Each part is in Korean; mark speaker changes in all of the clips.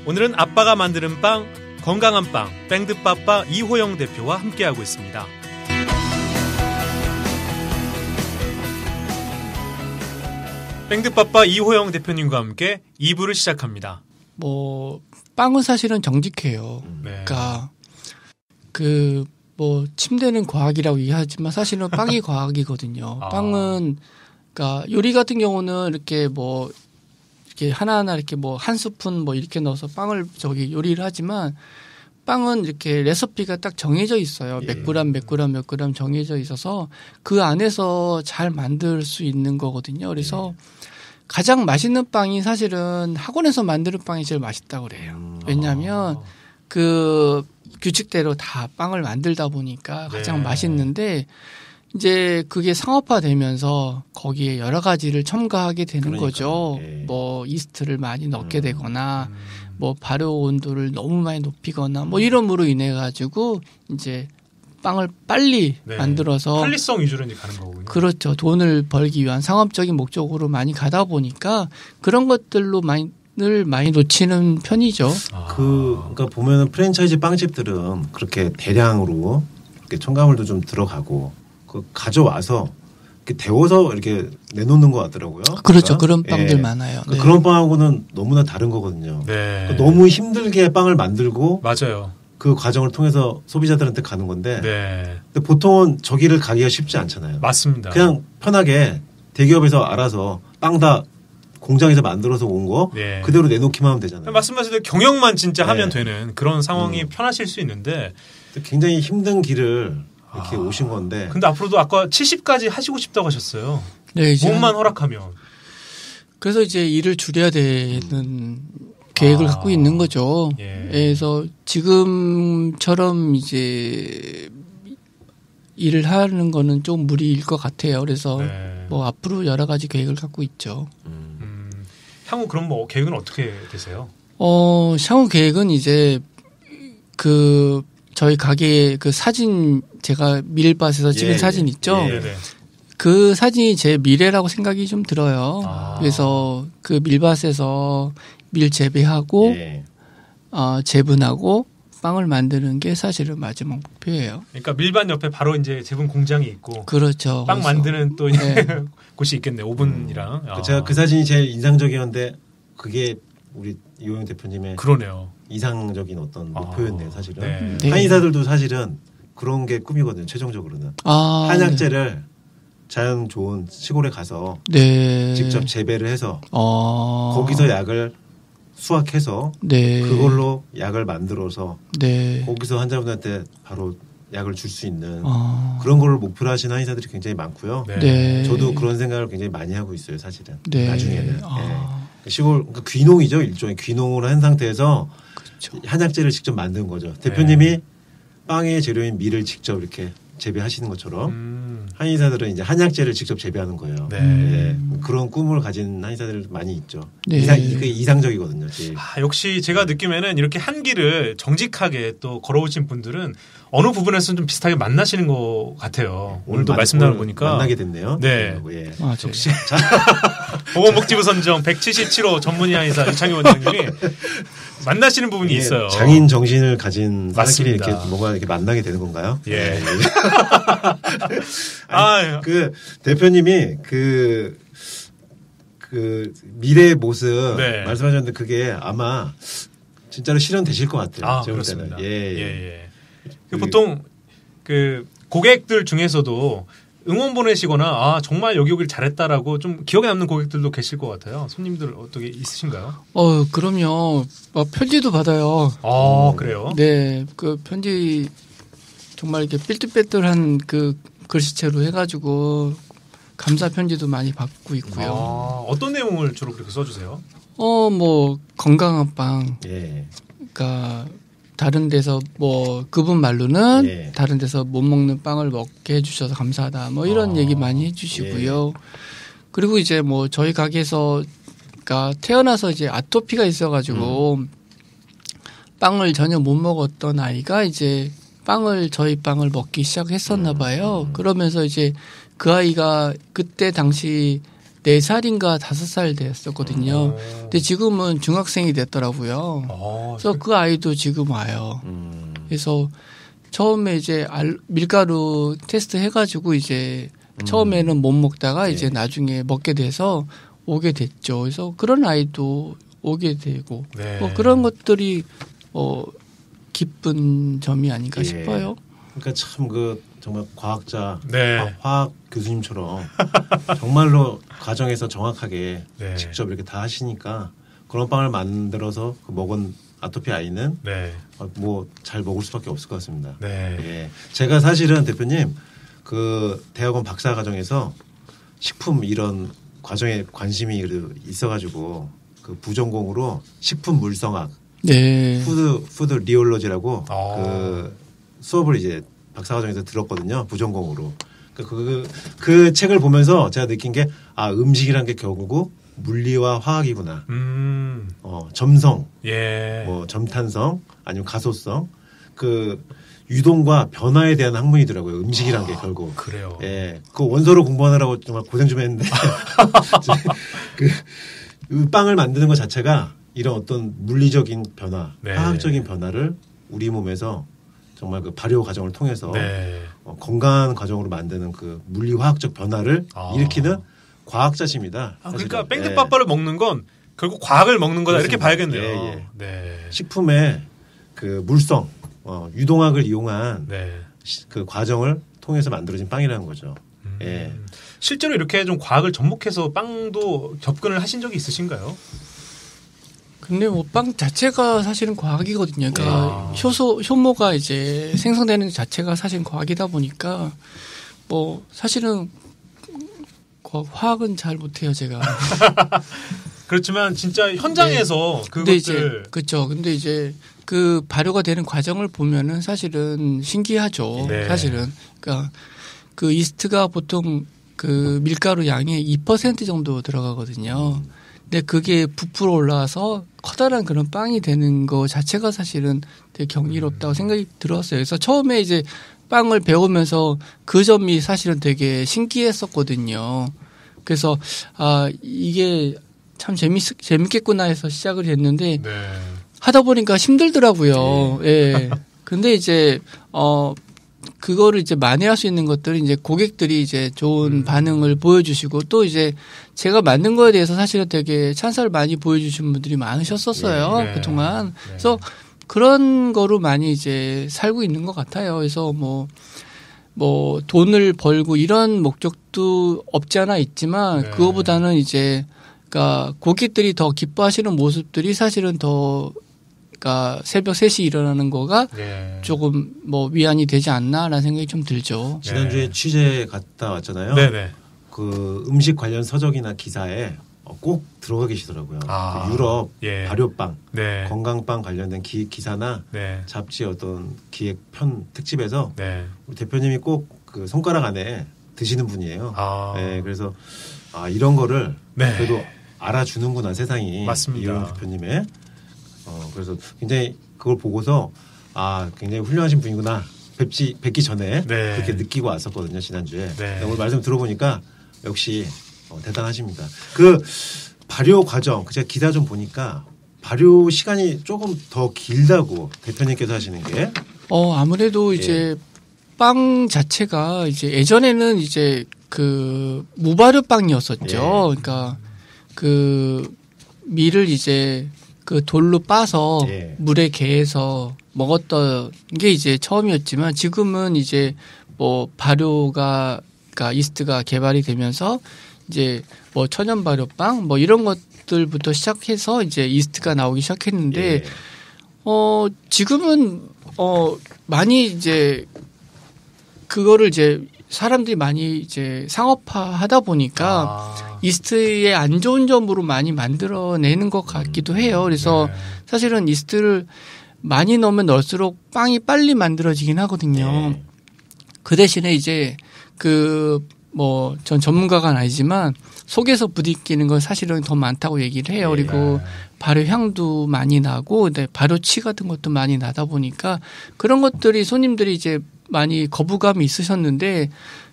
Speaker 1: 오늘은 아빠가 만드는 빵, 건강한 빵, 뺑드빠빠 이호영 대표와 함께하고 있습니다. 뺑드빠빠 이호영 대표님과 함께 2부를 시작합니다.
Speaker 2: 빵은 사실은 정직해요.
Speaker 1: 네.
Speaker 2: 그러니까 침대는 과학이라고 얘기하지만 사실은 빵이 과학이거든요. 빵은 그러니까 요리 같은 경우는 이렇게 하나하나 이렇게 한 스푼 이렇게 넣어서 빵을 요리를 하지만 빵은 이렇게 레시피가 딱 정해져 있어요. 몇 그램 정해져 있어서 그 안에서 잘 만들 수 있는 거거든요. 그래서 가장 맛있는 빵이 사실은 학원에서 만드는 빵이 제일 맛있다고 그래요. 왜냐하면 그 규칙대로 다 빵을 만들다 보니까 가장 맛있는데 이제 그게 상업화되면서 거기에 여러 가지를 첨가하게 되는 거죠. 이스트를 많이 넣게 되거나 발효 온도를 너무 많이 높이거나 이런으로 인해 가지고 이제 빵을 빨리 만들어서
Speaker 1: 편리성 위주로 이제 가는 거군요.
Speaker 2: 그렇죠. 돈을 벌기 위한 상업적인 목적으로 많이 가다 보니까 그런 것들로 많이 놓치는 편이죠.
Speaker 3: 그러니까 보면은 프랜차이즈 빵집들은 그렇게 대량으로 이렇게 첨가물도 좀 들어가고 가져와서 이렇게 데워서 이렇게 내놓는 것 같더라고요.
Speaker 2: 그렇죠. 그런 빵들 많아요.
Speaker 3: 그러니까 그런 빵하고는 너무나 다른 거거든요.
Speaker 1: 네.
Speaker 3: 그러니까 너무 힘들게 빵을 만들고
Speaker 1: 맞아요.
Speaker 3: 그 과정을 통해서 소비자들한테 가는 건데
Speaker 1: 근데
Speaker 3: 보통은 저기를 가기가 쉽지 않잖아요.
Speaker 1: 맞습니다.
Speaker 3: 그냥 편하게 대기업에서 알아서 빵 다 공장에서 만들어서 온 거 그대로 내놓기만 하면 되잖아요.
Speaker 1: 말씀하신 대로 경영만 진짜 하면 되는 그런 상황이 편하실 수 있는데
Speaker 3: 굉장히 힘든 길을 이렇게 오신 건데.
Speaker 1: 근데 앞으로도 아까 70까지 하시고 싶다고 하셨어요.
Speaker 2: 네,
Speaker 1: 몸만 허락하면.
Speaker 2: 그래서 이제 일을 줄여야 되는 계획을 갖고 있는 거죠. 그래서 지금처럼 이제 일을 하는 거는 좀 무리일 것 같아요. 그래서 앞으로 여러 가지 계획을 갖고 있죠.
Speaker 1: 향후 그럼 계획은 어떻게 되세요?
Speaker 2: 향후 계획은 이제 저희 가게 사진 제가 밀밭에서 찍은 사진 있죠. 그 사진이 제 미래라고 생각이 좀 들어요. 그래서 그 밀밭에서 밀 재배하고 재분하고 빵을 만드는 게 사실은 마지막 목표예요.
Speaker 1: 그러니까 밀밭 옆에 바로 이제 재분 공장이 있고,
Speaker 2: 그렇죠.
Speaker 1: 빵 만드는 또 곳이 있겠네. 오븐이랑.
Speaker 3: 제가 그 사진이 제일 인상적이었는데 그게 우리 이호영 대표님의
Speaker 1: 그러네요.
Speaker 3: 이상적인 어떤 목표였네요, 사실은.
Speaker 1: 네.
Speaker 3: 한의사들도 사실은 그런 게 꿈이거든요, 최종적으로는. 한약재를 자연 좋은 시골에 가서 직접 재배를 해서 거기서 약을 수확해서 그걸로 약을 만들어서 거기서 환자분한테 바로 약을 줄 수 있는 그런 걸 목표로 하시는 한의사들이 굉장히 많고요. 저도 그런 생각을 굉장히 많이 하고 있어요, 사실은. 나중에는. 시골 그러니까 귀농이죠, 일종의 귀농을 한 상태에서 한약재를 직접 만든 거죠. 대표님이 빵의 재료인 밀을 직접 이렇게 재배하시는 것처럼 한의사들은 이제 한약재를 직접 재배하는 거예요. 그런 꿈을 가진 한의사들 많이 있죠. 이게 이상적이거든요.
Speaker 1: 역시 제가 느낌에는 이렇게 한 길을 정직하게 또 걸어오신 분들은 어느 부분에서는 좀 비슷하게 만나시는 것 같아요. 오늘도 말씀 나눠보니까
Speaker 3: 만나게 됐네요.
Speaker 1: 역시 보건복지부 선정 177호 전문의 한의사 유창희 원장님이 만나시는 부분이 있어요.
Speaker 3: 장인 정신을 가진 사람끼리 이렇게 뭔가 이렇게 만나게 되는 건가요? 그 대표님이 그 미래의 모습 말씀하셨는데 그게 아마 진짜로 실현되실 것 같아요.
Speaker 1: 그렇습니다. 보통 그 고객들 중에서도 응원 보내시거나 정말 여기 잘했다라고 좀 기억에 남는 고객들도 계실 것 같아요. 손님들 어떻게 있으신가요?
Speaker 2: 그럼요. 편지도 받아요.
Speaker 1: 그래요?
Speaker 2: 네, 그 편지 정말 이렇게 삘뚜빼뚤한 그 글씨체로 해가지고 감사 편지도 많이 받고 있고요.
Speaker 1: 어떤 내용을 주로 그렇게 써주세요?
Speaker 2: 건강한 빵. 그러니까 다른 데서 그분 말로는 다른 데서 못 먹는 빵을 먹게 해주셔서 감사하다. 이런 얘기 많이 해주시고요. 그리고 이제 저희 가게에서 그러니까 태어나서 이제 아토피가 있어가지고 빵을 전혀 못 먹었던 아이가 이제 저희 빵을 먹기 시작했었나 봐요. 그러면서 이제 그 아이가 그때 당시 4살인가 5살 됐었거든요. 근데 지금은 중학생이 됐더라고요. 그래서 그 아이도 지금 와요. 그래서 처음에 이제 밀가루 테스트 해가지고 이제 처음에는 못 먹다가 이제 나중에 먹게 돼서 오게 됐죠. 그래서 그런 아이도 오게 되고 뭐 그런 것들이 기쁜 점이 아닌가 싶어요.
Speaker 3: 그러니까 참 정말 과학자, 화학 교수님처럼 정말로 과정에서 정확하게 직접 이렇게 다 하시니까 그런 빵을 만들어서 먹은 아토피 아이는 뭐 잘 먹을 수밖에 없을 것 같습니다. 제가 사실은 대표님 그 대학원 박사 과정에서 식품 이런 과정에 관심이 있어가지고 그 부전공으로 식품 물성학, 푸드 리올로지라고 그 수업을 이제 박사과정에서 들었거든요. 부전공으로. 그 책을 보면서 제가 느낀 게 음식이란 게 결국 물리와 화학이구나. 점성, 뭐 점탄성, 아니면 가소성, 그 유동과 변화에 대한 학문이더라고요. 음식이란 게 결국.
Speaker 1: 그래요.
Speaker 3: 그 원서로 공부하느라고 정말 고생 좀 했는데 그 빵을 만드는 것 자체가 이런 어떤 물리적인 변화, 화학적인 변화를 우리 몸에서 정말 그 발효 과정을 통해서 건강한 과정으로 만드는 그 물리화학적 변화를 일으키는 과학자십니다.
Speaker 1: 그러니까 뺑득빠빠를 먹는 건 결국 과학을 먹는 거다 이렇게 봐야겠네요.
Speaker 3: 식품의 그 물성, 유동학을 이용한 그 과정을 통해서 만들어진 빵이라는 거죠.
Speaker 1: 실제로 이렇게 좀 과학을 접목해서 빵도 접근을 하신 적이 있으신가요?
Speaker 2: 근데 뭐 빵 자체가 사실은 과학이거든요. 그러니까 효모가 이제 생성되는 자체가 사실 과학이다 보니까 뭐 사실은 화학은 잘 못해요 제가.
Speaker 1: 그렇지만 진짜 현장에서 그것들
Speaker 2: 그렇죠. 근데 이제 그 발효가 되는 과정을 보면은 사실은 신기하죠. 사실은 그러니까 그 이스트가 보통 그 밀가루 양의 2% 정도 들어가거든요. 근데 그게 부풀어 올라와서 커다란 그런 빵이 되는 거 자체가 사실은 되게 경이롭다고 생각이 들었어요. 그래서 처음에 이제 빵을 배우면서 그 점이 사실은 되게 신기했었거든요. 그래서 이게 참 재밌겠구나 해서 시작을 했는데 하다 보니까 힘들더라고요. 근데 이제 그거를 이제 만회할 수 있는 것들이 이제 고객들이 이제 좋은 반응을 보여주시고 또 이제 제가 만든 거에 대해서 사실은 되게 찬사를 많이 보여주신 분들이 많으셨었어요. 그동안. 그래서 그런 거로 많이 이제 살고 있는 것 같아요. 그래서 뭐 돈을 벌고 이런 목적도 없지 않아 있지만 그거보다는 이제 그러니까 고객들이 더 기뻐하시는 모습들이 사실은 더 그러니까 새벽 3시 일어나는 거가 조금 뭐 위안이 되지 않나라는 생각이 좀 들죠.
Speaker 3: 지난주에 취재 갔다 왔잖아요. 그 음식 관련 서적이나 기사에 꼭 들어가 계시더라고요. 그 유럽 발효빵, 건강빵 관련된 기사나 잡지 어떤 기획 편 특집에서 우리 대표님이 꼭 그 손가락 안에 드시는 분이에요. 그래서 이런 거를 그래도 알아주는구나 세상이.
Speaker 1: 맞습니다.
Speaker 3: 이런 대표님의 그래서 굉장히 그걸 보고서 굉장히 훌륭하신 분이구나 뵙기 전에 그렇게 느끼고 왔었거든요 지난주에. 오늘 말씀 들어보니까 역시 대단하십니다. 그 발효 과정 제가 기사 좀 보니까 발효 시간이 조금 더 길다고 대표님께서 하시는 게
Speaker 2: 아무래도 이제 빵 자체가 이제 예전에는 이제 그 무발효 빵이었었죠. 그러니까 그 밀을 이제 그 돌로 빠서 물에 개해서 먹었던 게 이제 처음이었지만 지금은 이제 뭐 발효가 그러니까 이스트가 개발이 되면서 이제 뭐 천연 발효빵 뭐 이런 것들부터 시작해서 이제 이스트가 나오기 시작했는데 지금은 많이 이제 그거를 이제 사람들이 많이 이제 상업화하다 보니까 이스트의 안 좋은 점으로 많이 만들어내는 것 같기도 해요. 그래서 사실은 이스트를 많이 넣으면 넣을수록 빵이 빨리 만들어지긴 하거든요. 그 대신에 이제 전 전문가가 아니지만 속에서 부딪히는 건 사실은 더 많다고 얘기를 해요. 그리고 발효 향도 많이 나고, 발효치 같은 것도 많이 나다 보니까 그런 것들이 손님들이 이제 많이 거부감이 있으셨는데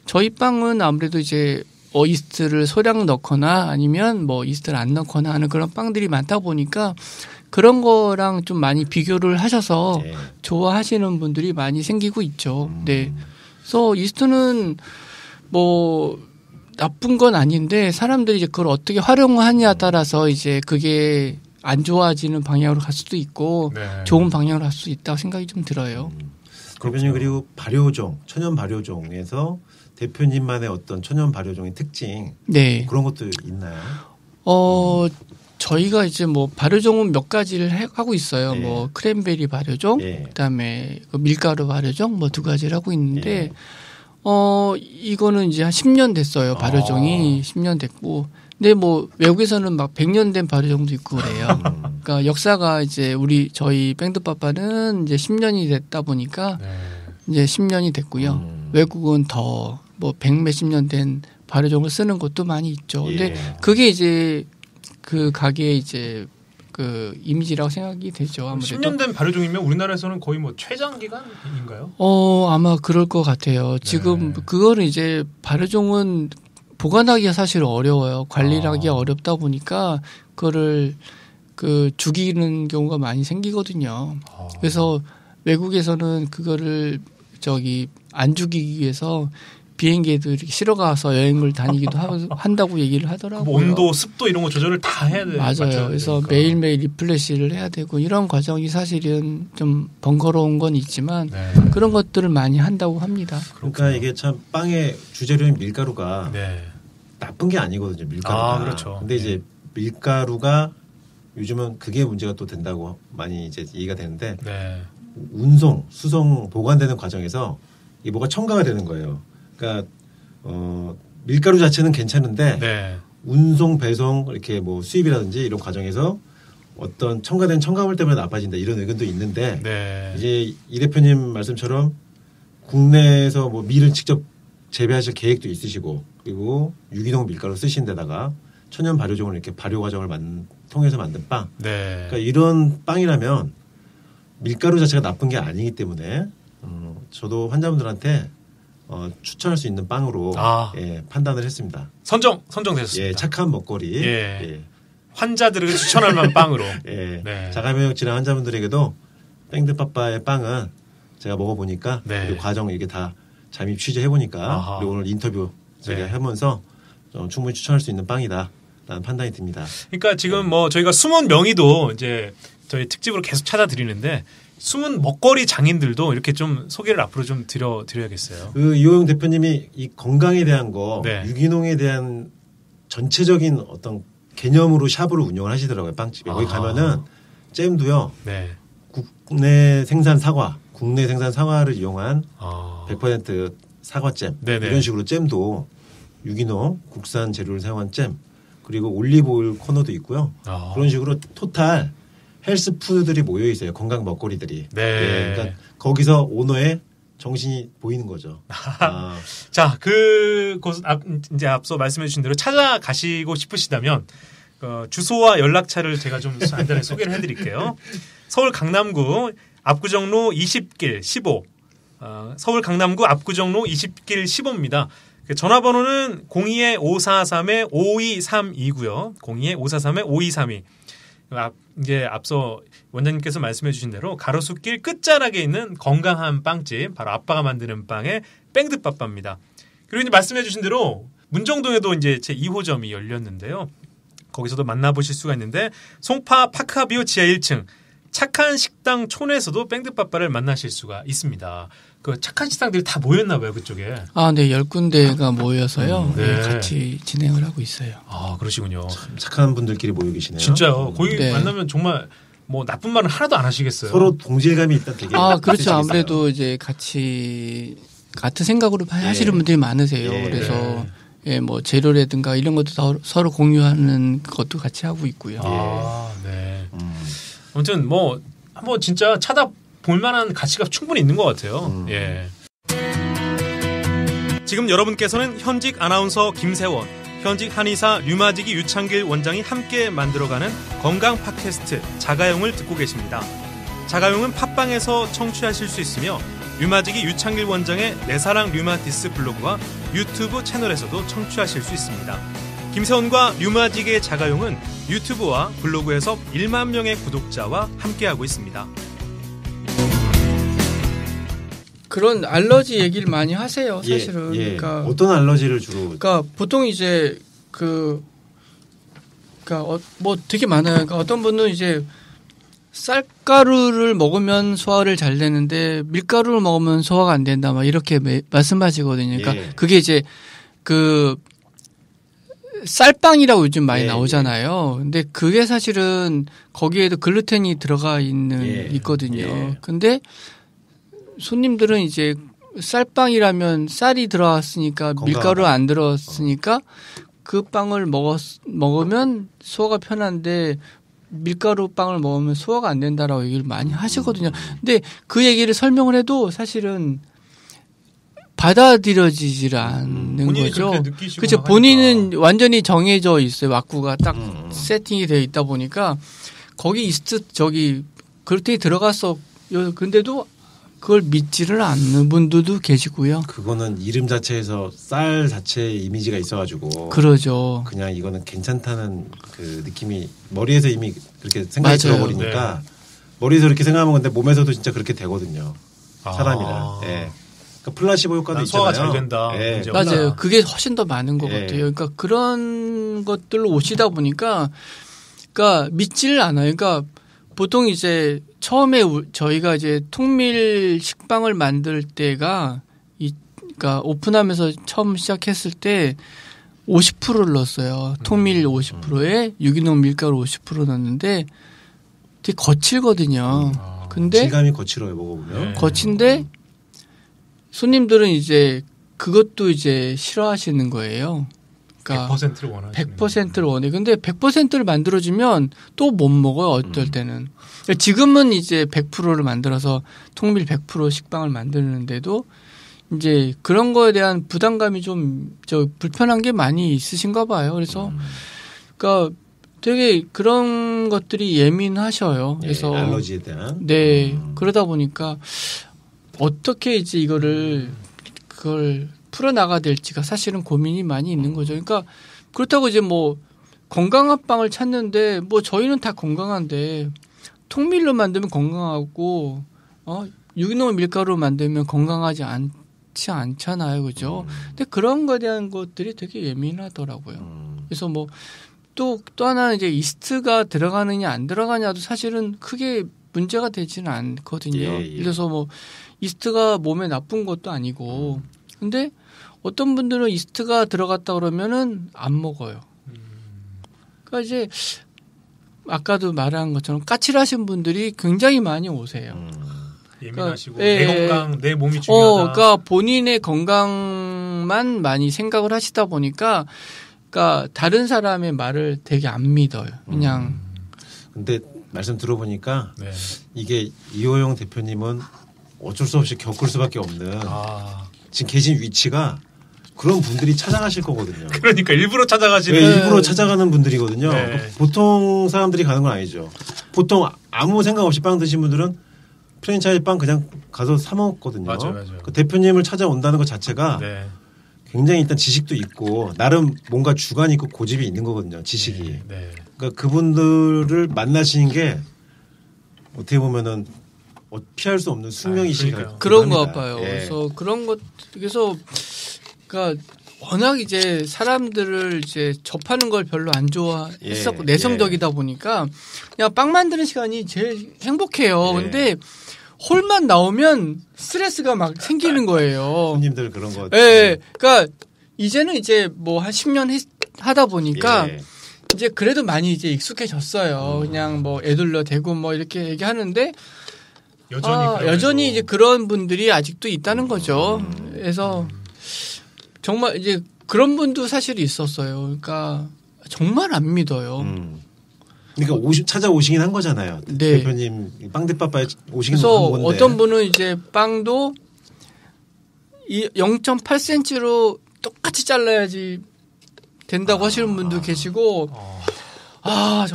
Speaker 2: 저희 빵은 아무래도 이제 이스트를 소량 넣거나 아니면 뭐 이스트를 안 넣거나 하는 그런 빵들이 많다 보니까 그런 거랑 좀 많이 비교를 하셔서 네. 좋아하시는 분들이 많이 생기고 있죠. 네. 그래서 이스트는 뭐 나쁜 건 아닌데 사람들이 이제 그걸 어떻게 활용하냐에 따라서 이제 그게 안 좋아지는 방향으로 갈 수도 있고 네. 좋은 방향으로 갈 수 있다고 생각이 좀 들어요.
Speaker 3: 그렇군요. 그리고 발효종, 천연 발효종에서 대표님만의 어떤 천연 발효종의 특징
Speaker 2: 네.
Speaker 3: 그런 것도 있나요?
Speaker 2: 저희가 이제 뭐 발효종은 몇 가지를 하고 있어요. 네. 뭐 크랜베리 발효종, 네. 그다음에 밀가루 발효종 뭐 2가지를 하고 있는데 네. 이거는 이제 한 10년 됐어요. 발효종이 10년 됐고. 근데 뭐 외국에서는 막 100년 된 발효종도 있고 그래요. 그러니까 역사가 이제 저희 밴드빠빠는 이제 10년이 됐다 보니까 네. 이제 10년이 됐고요. 외국은 더 뭐 100몇십 년 된 발효종을 쓰는 것도 많이 있죠. 근데 그게 이제 그 가게의 이제 그 이미지라고 생각이 되죠. 아무래도
Speaker 1: 10년 된 발효종이면 우리나라에서는 거의 뭐 최장 기간인가요?
Speaker 2: 아마 그럴 것 같아요. 지금 네. 그거를 이제 발효종은 보관하기가 사실 어려워요. 관리하기가 어렵다 보니까 그거를 죽이는 경우가 많이 생기거든요. 그래서 외국에서는 그거를 안 죽이기 위해서 비행기에도 이렇게 실어 가서 여행을 다니기도 한다고 얘기를 하더라고요.
Speaker 1: 뭐 온도, 습도 이런 거 조절을 다 해야 돼요.
Speaker 2: 맞아요. 그래서 매일매일 리플레시를 해야 되고 이런 과정이 사실은 좀 번거로운 건 있지만 네. 그런 것들을 많이 한다고 합니다.
Speaker 3: 그러니까 이게 참 빵의 주재료인 밀가루가 네. 나쁜 게 아니거든요. 밀가루가.
Speaker 1: 그렇죠.
Speaker 3: 근데 이제 밀가루가 요즘은 그게 문제가 또 된다고 많이 이제 얘기가 되는데 네. 운송, 수송, 보관되는 과정에서 이게 뭐가 첨가가 되는 거예요. 그러니까 밀가루 자체는 괜찮은데 네. 운송, 배송 이렇게 뭐 수입이라든지 이런 과정에서 어떤 첨가된 첨가물 때문에 나빠진다 이런 의견도 있는데 네. 이제 이 대표님 말씀처럼 국내에서 뭐 밀을 직접 재배하실 계획도 있으시고 그리고 유기농 밀가루 쓰신 데다가 천연 발효종을 이렇게 발효 과정을 통해서 만든 빵. 네. 그러니까 이런 빵이라면 밀가루 자체가 나쁜 게 아니기 때문에 저도 환자분들한테 추천할 수 있는 빵으로 판단을 했습니다.
Speaker 1: 선정되셨습니다.
Speaker 3: 예, 착한 먹거리.
Speaker 1: 예. 환자들에게 추천할 만한 빵으로.
Speaker 3: 예. 네. 자가면역 질환 환자분들에게도 밴드빠빠의 빵은 제가 먹어보니까 네. 그 과정 이게 다 잠입 취재해보니까 그리고 오늘 인터뷰 제가 네. 하면서 충분히 추천할 수 있는 빵이다라는 판단이 듭니다.
Speaker 1: 그러니까 지금 뭐 저희가 숨은 명의도 이제 저희 특집으로 계속 찾아드리는데 숨은 먹거리 장인들도 이렇게 좀 소개를 앞으로 좀 드려야겠어요.
Speaker 3: 이호영 대표님이 이 건강에 대한 거, 네. 유기농에 대한 전체적인 어떤 개념으로 샵으로 운영을 하시더라고요. 빵집에. 거기 가면은 잼도요. 네. 국내 생산 사과를 이용한 100% 사과잼 네네. 이런 식으로 잼도 유기농 국산 재료를 사용한 잼 그리고 올리브오일 코너도 있고요. 그런 식으로 토탈 헬스푸드들이 모여 있어요. 건강 먹거리들이. 네. 예, 그러니까 거기서 오너의 정신이 보이는 거죠.
Speaker 1: 자, 이제 앞서 말씀해 주신 대로 찾아가시고 싶으시다면 주소와 연락처를 제가 좀 간단히 소개를 해드릴게요. 서울 강남구 압구정로 20길 15. 서울 강남구 압구정로 20길 15입니다. 전화번호는 02-543-5232고요. 02-543-5232. 이제 앞서 원장님께서 말씀해 주신 대로 가로수길 끝자락에 있는 건강한 빵집, 바로 아빠가 만드는 빵의 밴드빠빠입니다. 그리고 이제 말씀해 주신 대로 문정동에도 이제 제 2호점이 열렸는데요. 거기서도 만나보실 수가 있는데 송파 파크하비오 지하 1층 착한 식당 촌에서도 밴드빠빠를 만나실 수가 있습니다. 그 착한 식당들이 다 모였나 봐요, 그쪽에.
Speaker 2: 네, 10군데가 모여서요. 네. 같이 진행을 하고 있어요.
Speaker 1: 그러시군요.
Speaker 3: 참 착한 분들끼리 모여 계시네요.
Speaker 1: 진짜요. 거기 네. 만나면 정말 뭐 나쁜 말은 하나도 안 하시겠어요.
Speaker 3: 서로 동질감이 있다 되게.
Speaker 2: 그렇죠. 아무래도 이제 같이 같은 생각으로 하시는 분들이 많으세요. 그래서 예, 뭐 재료라든가 이런 것도 서로 공유하는 것도 같이 하고 있고요.
Speaker 1: 네. 아무튼 뭐 한번 진짜 찾아볼 만한 가치가 충분히 있는 것 같아요. 예. 지금 여러분께서는 현직 아나운서 김세원, 현직 한의사 류마지기 유창길 원장이 함께 만들어가는 건강 팟캐스트 자가용을 듣고 계십니다. 자가용은 팟빵에서 청취하실 수 있으며 류마지기 유창길 원장의 내 사랑 류마티스 블로그와 유튜브 채널에서도 청취하실 수 있습니다. 김세훈과 류마지기의 자가용은 유튜브와 블로그에서 1만 명의 구독자와 함께하고 있습니다.
Speaker 2: 그런 알러지 얘기를 많이 하세요, 사실은.
Speaker 3: 예. 그러니까 어떤 알러지를 주로?
Speaker 2: 그러니까 보통 이제 뭐 되게 많아요. 그러니까 어떤 분은 이제 쌀가루를 먹으면 소화를 잘 되는데 밀가루를 먹으면 소화가 안 된다, 막 이렇게 말씀하시거든요. 그러니까 그게 이제 쌀빵이라고 요즘 많이 나오잖아요. 근데 그게 사실은 거기에도 글루텐이 들어가 있거든요. 근데 손님들은 이제 쌀빵이라면 쌀이 들어갔으니까 밀가루 안 들어갔으니까 그 빵을 먹으면 소화가 편한데 밀가루 빵을 먹으면 소화가 안 된다라고 얘기를 많이 하시거든요. 근데 그 얘기를 설명을 해도 사실은 받아들여지질 않는 거죠. 그렇죠. 본인은 완전히 정해져 있어요. 왁구가 딱 세팅이 되어 있다 보니까 거기 이스트 글루텐이 들어갔어. 근데도 그걸 믿지를 않는 분들도 계시고요.
Speaker 3: 그거는 이름 자체에서 쌀 자체의 이미지가 있어가지고.
Speaker 2: 그러죠.
Speaker 3: 그냥 이거는 괜찮다는 그 느낌이 머리에서 이미 그렇게 생각이 들어버리니까 머리에서 그렇게 생각하면 근데 몸에서도 진짜 그렇게 되거든요. 사람이라. 예. 그러니까 플라시보 효과도 있잖아요.
Speaker 1: 소화가 잘 된다.
Speaker 3: 예.
Speaker 2: 맞아요. 그게 훨씬 더 많은 것 같아요. 그러니까 그런 것들로 오시다 보니까 그러니까 믿지를 않아요. 그러니까 보통 이제 처음에 저희가 이제 통밀 식빵을 만들 때가 그러니까 오픈하면서 처음 시작했을 때 50%를 넣었어요. 통밀 50%에 유기농 밀가루 50% 넣었는데 되게 거칠거든요. 근데
Speaker 3: 질감이 거칠어요, 먹어보면.
Speaker 2: 거친데 손님들은 이제 그것도 이제 싫어하시는 거예요.
Speaker 1: 그러니까 100%를 원하시는
Speaker 2: 100%를 원해. 근데 100%를 만들어주면 또 못 먹어요. 어떨 때는. 지금은 이제 100%를 만들어서 통밀 100% 식빵을 만드는데도 이제 그런 거에 대한 부담감이 좀 불편한 게 많이 있으신가 봐요. 그래서 그러니까 되게 그런 것들이 예민하셔요. 그래서
Speaker 3: 알러지에 대한.
Speaker 2: 네. 그러다 보니까 어떻게 이제 그걸 풀어나가야 될지가 사실은 고민이 많이 있는 거죠. 그러니까 그렇다고 이제 뭐 건강한 빵을 찾는데 뭐 저희는 다 건강한데 통밀로 만들면 건강하고 유기농 밀가루로 만들면 건강하지 않지 않잖아요. 그죠? 근데 그런 거에 대한 것들이 되게 예민하더라고요. 그래서 뭐 또 하나는 이제 이스트가 들어가느냐 안 들어가냐도 사실은 크게 문제가 되지는 않거든요. 그래서 뭐 이스트가 몸에 나쁜 것도 아니고 근데 어떤 분들은 이스트가 들어갔다 그러면은 안 먹어요. 그러니까 이제 아까도 말한 것처럼 까칠하신 분들이 굉장히 많이 오세요.
Speaker 1: 예민하시고 내 건강, 내 몸이 중요하다.
Speaker 2: 그러니까 본인의 건강만 많이 생각을 하시다 보니까 그러니까 다른 사람의 말을 되게 안 믿어요. 그냥.
Speaker 3: 근데 말씀 들어보니까 이게 이호영 대표님은 어쩔 수 없이 겪을 수밖에 없는 지금 계신 위치가 그런 분들이 찾아가실 거거든요.
Speaker 1: 그러니까 일부러 찾아가시는.
Speaker 3: 일부러 찾아가는 분들이거든요. 보통 사람들이 가는 건 아니죠. 보통 아무 생각 없이 빵 드신 분들은 프랜차이즈 빵 그냥 가서 사 먹거든요.
Speaker 1: 맞아요.
Speaker 3: 그 대표님을 찾아온다는 것 자체가 굉장히 일단 지식도 있고 나름 뭔가 주관이 있고 고집이 있는 거거든요. 지식이. 그러니까 그분들을 만나시는 게 어떻게 보면은 피할 수 없는 숙명이시니까
Speaker 2: 그런 거 봐요. 그래서 그래서 그러니까 워낙 이제 사람들을 이제 접하는 걸 별로 안 좋아했었고 내성적이다 보니까 그냥 빵 만드는 시간이 제일 행복해요. 근데 홀만 나오면 스트레스가 막 생기는 거예요.
Speaker 3: 손님들 그런 거.
Speaker 2: 그러니까 이제는 이제 뭐 한 10년 하다 보니까 이제 그래도 많이 이제 익숙해졌어요. 그냥 뭐 애들러 대고 뭐 이렇게 얘기하는데 여전히 이제 그런 분들이 아직도 있다는 거죠. 그래서 정말 이제 그런 분도 사실 있었어요. 그러니까 정말 안 믿어요.
Speaker 3: 그러니까 찾아오시긴 한 거잖아요. 대표님 빵대빠빠에 오시긴 한
Speaker 2: 그래서
Speaker 3: 건데.
Speaker 2: 어떤 분은 이제 빵도 0.8cm로 똑같이 잘라야지 된다고 하시는 분도 계시고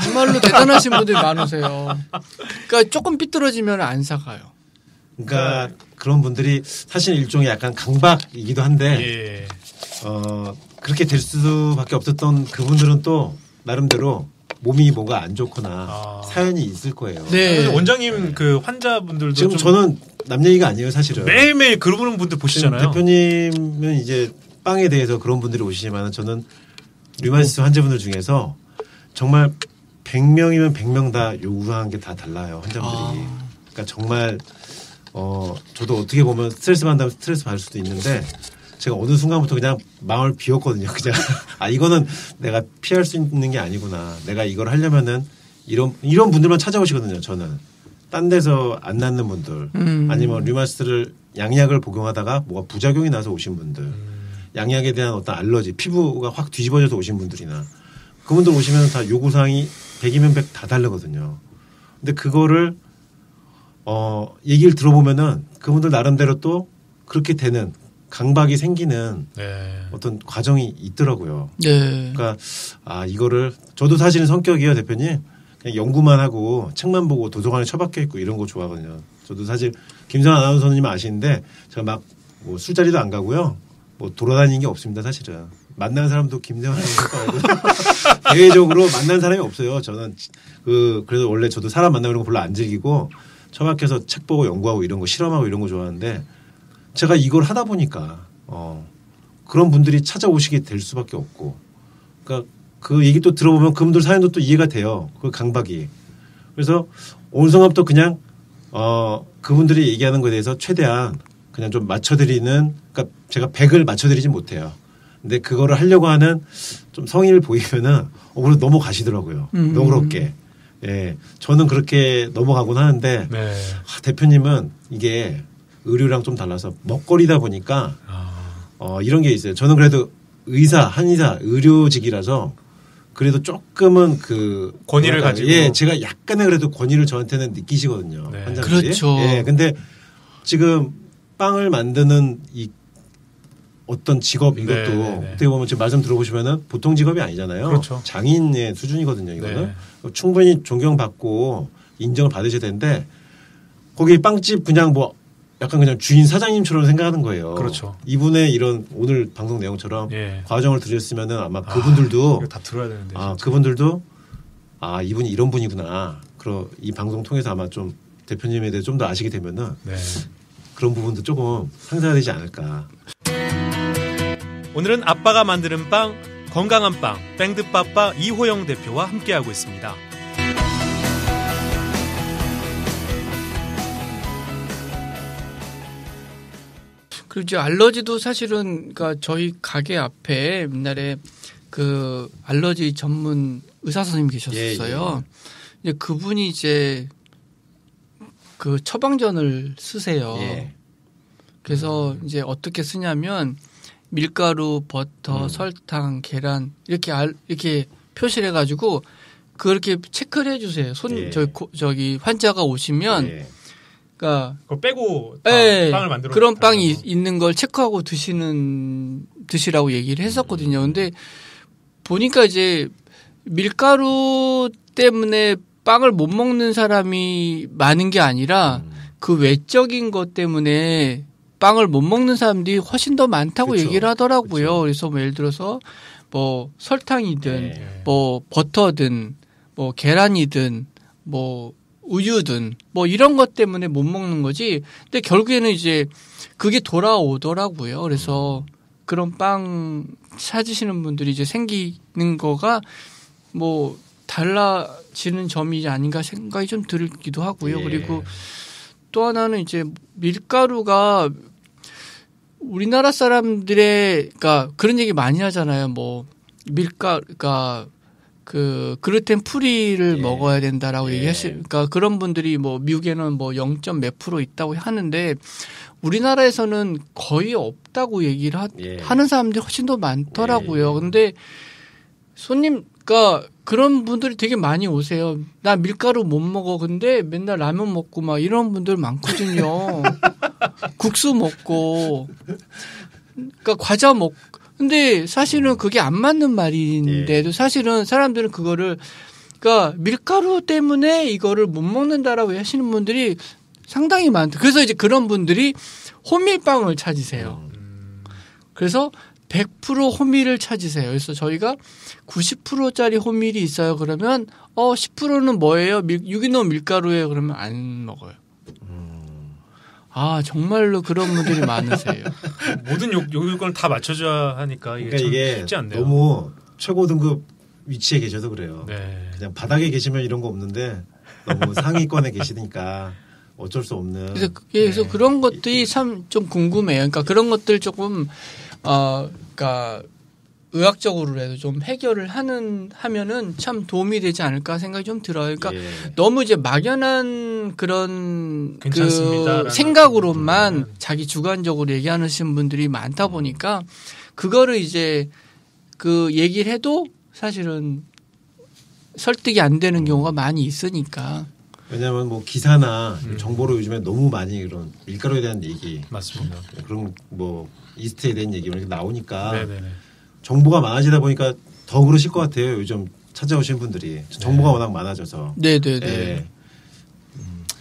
Speaker 2: 정말로 대단하신 분들이 많으세요. 그러니까 조금 삐뚤어지면 안 사가요.
Speaker 3: 그러니까 그런 분들이 사실 일종의 약간 강박이기도 한데
Speaker 1: 예.
Speaker 3: 그렇게 될 수밖에 없었던 그분들은 또 나름대로 몸이 뭐가 안 좋거나 사연이 있을 거예요.
Speaker 1: 네. 원장님 그 환자분들도
Speaker 3: 지금 저는 남 얘기가 아니에요, 사실은.
Speaker 1: 매일매일 그런 분들 보시잖아요.
Speaker 3: 대표님은 이제 빵에 대해서 그런 분들이 오시지만 저는 류마티스 환자분들 중에서 정말 100명이면 100명 다 요구하는 게 다 달라요, 환자분들이. 그러니까 정말 저도 어떻게 보면 스트레스 받는다면 스트레스 받을 수도 있는데 제가 어느 순간부터 그냥 마음을 비웠거든요. 그냥 이거는 내가 피할 수 있는 게 아니구나. 내가 이걸 하려면은 이런 분들만 찾아오시거든요. 저는 딴 데서 안 낫는 분들 아니면 류마티스를 양약을 복용하다가 뭐가 부작용이 나서 오신 분들, 양약에 대한 어떤 알러지, 피부가 확 뒤집어져서 오신 분들이나 그분들 오시면 다 요구사항이 100이면 100 다 다르거든요. 근데 그거를 얘기를 들어보면은 그분들 나름대로 또 그렇게 되는 강박이 생기는 어떤 과정이 있더라고요.
Speaker 2: 네.
Speaker 3: 그러니까 이거를 저도 사실은 성격이요, 대표님. 그냥 연구만 하고 책만 보고 도서관에 처박혀 있고 이런 거 좋아하거든요. 저도 사실 김선아 아나운서님 아시는데 제가 막 뭐 술자리도 안 가고요. 뭐 돌아다니는 게 없습니다, 사실은. 만나는 사람도 김대환 아나운서 대외적으로 만나는 사람이 없어요. 저는 그래서 원래 저도 사람 만나는 거 별로 안 즐기고 처박혀서 책 보고 연구하고 이런 거 실험하고 이런 거 좋아하는데 제가 이걸 하다 보니까 그런 분들이 찾아오시게 될 수밖에 없고, 그러니까 그 얘기 또 들어보면 그분들 사연도 또 이해가 돼요. 그 강박이. 그래서 오늘 순간부터 그냥 그분들이 얘기하는 거에 대해서 최대한 그냥 좀 맞춰드리는, 그러니까 제가 100을 맞춰드리진 못해요. 근데 그거를 하려고 하는 좀 성의를 보이면은 그래도 넘어가시더라고요. 너그럽게. 예, 저는 그렇게 넘어가곤 하는데 대표님은 이게 의료랑 좀 달라서 먹거리다 보니까 이런 게 있어요. 저는 그래도 한의사, 의료직이라서 그래도 조금은 그
Speaker 1: 권위를 가지고
Speaker 3: 제가 약간의 그래도 권위를 저한테는 느끼시거든요.
Speaker 2: 네.
Speaker 3: 환자들이.
Speaker 2: 그렇죠.
Speaker 3: 예, 근데 지금 빵을 만드는 이 어떤 직업 이것도 어떻게 보면 지금 말씀 들어보시면은 보통 직업이 아니잖아요.
Speaker 1: 그렇죠.
Speaker 3: 장인의 수준이거든요. 이거는 충분히 존경받고 인정을 받으셔야 되는데 거기 빵집 그냥 뭐 약간 그냥 주인 사장님처럼 생각하는 거예요.
Speaker 1: 그렇죠.
Speaker 3: 이분의 이런 오늘 방송 내용처럼 과정을 들으셨으면은 아마 그분들도
Speaker 1: 다 들어야 되는데.
Speaker 3: 그분들도 이분이 이런 분이구나. 그럼 이 방송 통해서 아마 좀 대표님에 대해 좀 더 아시게 되면은 그런 부분도 조금 상쇄가 되지 않을까.
Speaker 1: 오늘은 아빠가 만드는 빵, 건강한 빵, 뺑드빠빠 이호영 대표와 함께하고 있습니다.
Speaker 2: 그리고 이제 알러지도 사실은 그러니까 저희 가게 앞에 옛날에 그 알러지 전문 의사 선생님 계셨어요. 이제 그분이 이제 그 처방전을 쓰세요. 그래서 이제 어떻게 쓰냐면 밀가루, 버터, 설탕, 계란 이렇게 표시를 해가지고 그렇게 체크를 해주세요. 저기 환자가 오시면. 그러니까
Speaker 1: 그거 빼고 빵을 만들어
Speaker 2: 그런 빵이 있는 걸 체크하고 드시라고 얘기를 했었거든요. 근데 보니까 이제 밀가루 때문에 빵을 못 먹는 사람이 많은 게 아니라 그 외적인 것 때문에 빵을 못 먹는 사람들이 훨씬 더 많다고 얘기를 하더라고요. 그래서 뭐 예를 들어서 뭐 설탕이든 뭐 버터든 뭐 계란이든 뭐 우유든 뭐 이런 것 때문에 못 먹는 거지. 근데 결국에는 이제 그게 돌아오더라고요. 그래서 그런 빵 찾으시는 분들이 이제 생기는 거가 뭐 달라지는 점이 아닌가 생각이 좀 들기도 하고요. 그리고 또 하나는 이제 밀가루가 우리나라 사람들의 그러니까 그런 얘기 많이 하잖아요. 뭐 밀가루가 그 글루텐 프리를 먹어야 된다라고 얘기하시니까 그런 분들이 뭐 미국에는 뭐 0. 몇 % 있다고 하는데 우리나라에서는 거의 없다고 얘기를 하는 사람들이 훨씬 더 많더라고요. 근데 그러니까 그런 분들이 되게 많이 오세요. 나 밀가루 못 먹어. 근데 맨날 라면 먹고 막 이런 분들 많거든요. 국수 먹고, 그러니까 과자 먹고. 근데 사실은 그게 안 맞는 말인데도 사실은 사람들은 그거를, 그러니까 밀가루 때문에 이거를 못 먹는다라고 하시는 분들이 상당히 많다. 그래서 이제 그런 분들이 호밀빵을 찾으세요. 그래서 100% 호밀을 찾으세요. 그래서 저희가 90%짜리 호밀이 있어요. 그러면 10%는 뭐예요? 유기농 밀가루예요. 그러면 안 먹어요. 아 정말로 그런 분들이 많으세요.
Speaker 1: 모든 요건을 다 맞춰줘야 하니까 이게,
Speaker 3: 그러니까 이게
Speaker 1: 쉽지 않네요.
Speaker 3: 너무 최고 등급 위치에 계셔서 그래요.
Speaker 1: 네.
Speaker 3: 그냥 바닥에 계시면 이런 거 없는데 너무 상위권에 계시니까 어쩔 수 없는.
Speaker 2: 그래서 그런 것들이 참 좀 궁금해요. 그러니까 그런 것들 조금 그러니까 의학적으로라도 좀 해결을 하면은 참 도움이 되지 않을까 생각이 좀 들어요. 그러니까 너무 이제 막연한 그런 그 생각으로만 자기 주관적으로 얘기하시는 분들이 많다 보니까 그거를 이제 그 얘기를 해도 사실은 설득이 안 되는 경우가 많이 있으니까.
Speaker 3: 왜냐하면 뭐 기사나 정보로 요즘에 너무 많이 그런 밀가루에 대한 얘기,
Speaker 1: 맞습니다.
Speaker 3: 그런 뭐 이스트에 대한 얘기 이렇게 나오니까
Speaker 1: 네네네.
Speaker 3: 정보가 많아지다 보니까 더 그러실 것 같아요. 요즘 찾아오신 분들이 정보가 워낙 많아져서.
Speaker 2: 네네네.
Speaker 3: 네.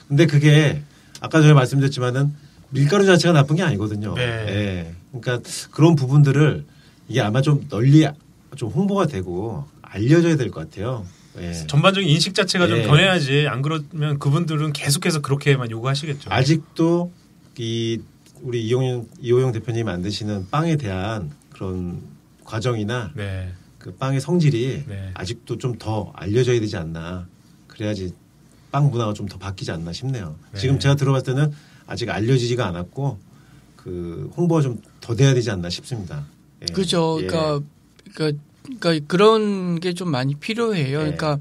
Speaker 3: 근데 그게 아까 전에 말씀드렸지만은 밀가루 자체가 나쁜 게 아니거든요.
Speaker 1: 네.
Speaker 3: 네. 그러니까 그런 부분들을 이게 아마 좀 널리 좀 홍보가 되고 알려져야 될 것 같아요. 네.
Speaker 1: 전반적인 인식 자체가 좀 변해야지. 안 그러면 그분들은 계속해서 그렇게만 요구하시겠죠.
Speaker 3: 아직도 우리 이호영 대표님 만드시는 빵에 대한 그런 과정이나 그 빵의 성질이 아직도 좀 더 알려져야 되지 않나. 그래야지 빵 문화가 좀 더 바뀌지 않나 싶네요. 지금 제가 들어봤을 때는 아직 알려지지가 않았고 그 홍보가 좀 더 돼야 되지 않나 싶습니다.
Speaker 2: 그렇죠. 그러니까 그런 게 좀 많이 필요해요. 그러니까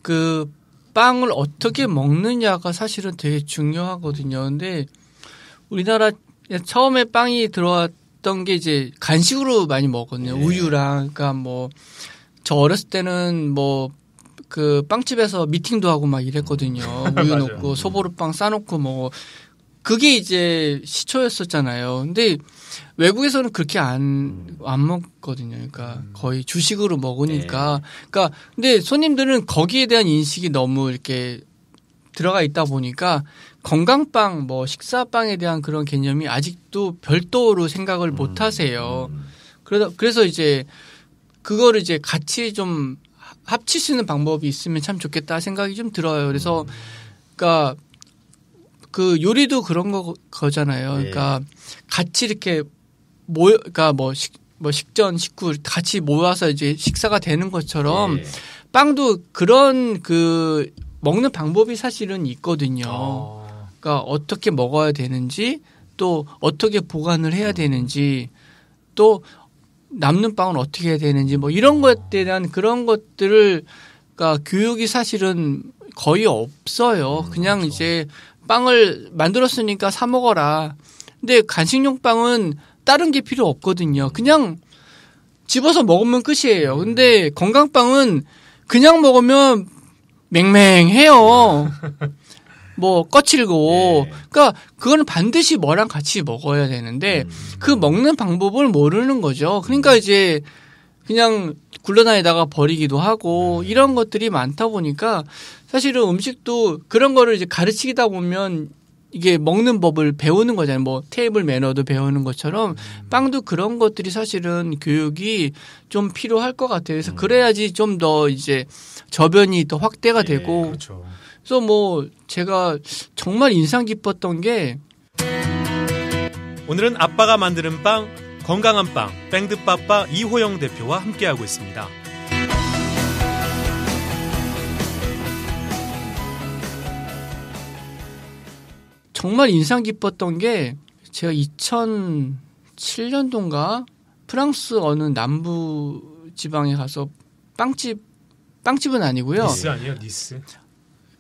Speaker 2: 그 빵을 어떻게 먹느냐가 사실은 되게 중요하거든요. 근데 우리나라 처음에 빵이 들어왔던 게 이제 간식으로 많이 먹었거든요. 우유랑. 그러니까 뭐 저 어렸을 때는 뭐 그 빵집에서 미팅도 하고 막 이랬거든요. 우유 넣고 소보루빵 싸놓고 뭐 그게 이제 시초였었잖아요. 근데 외국에서는 그렇게 안 먹거든요. 그러니까 거의 주식으로 먹으니까. 그러니까 근데 손님들은 거기에 대한 인식이 너무 이렇게 들어가 있다 보니까 건강빵, 뭐 식사빵에 대한 그런 개념이 아직도 별도로 생각을 못 하세요. 그래서 이제 그거를 이제 같이 좀 합칠 수 있는 방법이 있으면 참 좋겠다 생각이 좀 들어요. 그래서 그러니까 그 요리도 그런 거잖아요. 그러니까 같이 이렇게 그러니까 뭐 식전 식구 같이 모아서 이제 식사가 되는 것처럼 빵도 그런 그 먹는 방법이 사실은 있거든요. 그러니까 어떻게 먹어야 되는지 또 어떻게 보관을 해야 되는지 또 남는 빵은 어떻게 해야 되는지 뭐 이런 것에 대한 그런 것들을 그러니까 교육이 사실은 거의 없어요. 그냥 이제 빵을 만들었으니까 사 먹어라. 근데 간식용 빵은 다른 게 필요 없거든요. 그냥 집어서 먹으면 끝이에요. 근데 건강빵은 그냥 먹으면 맹맹해요. 뭐 거칠고. 그러니까 그거는 반드시 뭐랑 같이 먹어야 되는데 그 먹는 방법을 모르는 거죠. 그러니까 이제 그냥 굴러다니다가 버리기도 하고 이런 것들이 많다 보니까 사실은 음식도 그런 거를 이제 가르치다 보면 이게 먹는 법을 배우는 거잖아요. 뭐 테이블 매너도 배우는 것처럼 빵도 그런 것들이 사실은 교육이 좀 필요할 것 같아요. 그래서 그래야지 좀 더 이제 저변이 더 확대가 되고.
Speaker 1: 그렇죠.
Speaker 2: 그래서 뭐 제가 정말 인상 깊었던 게
Speaker 1: 오늘은 아빠가 만드는 빵, 건강한 빵, 뺑드빠빠 이호영 대표와 함께하고 있습니다.
Speaker 2: 정말 인상 깊었던 게 제가 2007년도인가 프랑스 어느 남부 지방에 가서 빵집은 아니고요.
Speaker 1: 니스 아니에요? 니스?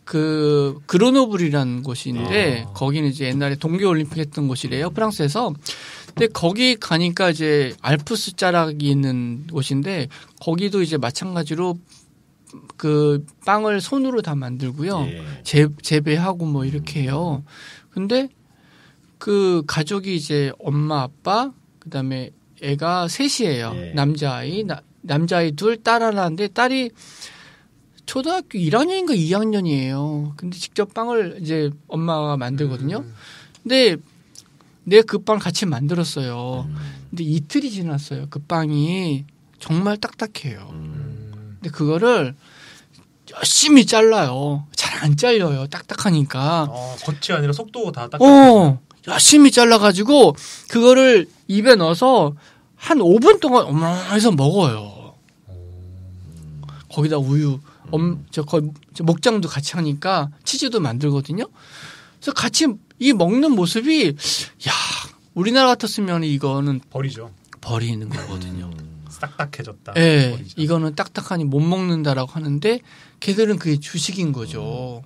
Speaker 2: 그 그로노블이라는 곳인데 거기는 이제 옛날에 동계올림픽 했던 곳이래요. 프랑스에서. 근데 거기 가니까 이제 알프스 자락이 있는 곳인데 거기도 이제 마찬가지로 그 빵을 손으로 다 만들고요. 재배하고 뭐 이렇게 해요. 근데 그 가족이 이제 엄마, 아빠, 그다음에 애가 셋이에요. 남자아이 둘, 딸 하나인데 딸이 초등학교 1학년인가 2학년이에요. 근데 직접 빵을 이제 엄마가 만들거든요. 근데 내가 그 빵을 같이 만들었어요. 근데 이틀이 지났어요. 그 빵이 정말 딱딱해요. 근데 그거를 열심히 잘라요. 잘 안 잘려요. 딱딱하니까.
Speaker 1: 겉이 아니라 속도 다 딱딱해요.
Speaker 2: 열심히 잘라가지고 그거를 입에 넣어서 한 5분 동안 어머해서 먹어요. 거기다 우유, 저 목장도 같이 하니까 치즈도 만들거든요. 그래서 같이 이 먹는 모습이 야 우리나라 같았으면 이거는 버리는 거거든요.
Speaker 1: 딱딱해졌다.
Speaker 2: 네, 이거는 딱딱하니 못 먹는다라고 하는데 걔들은 그게 주식인 거죠.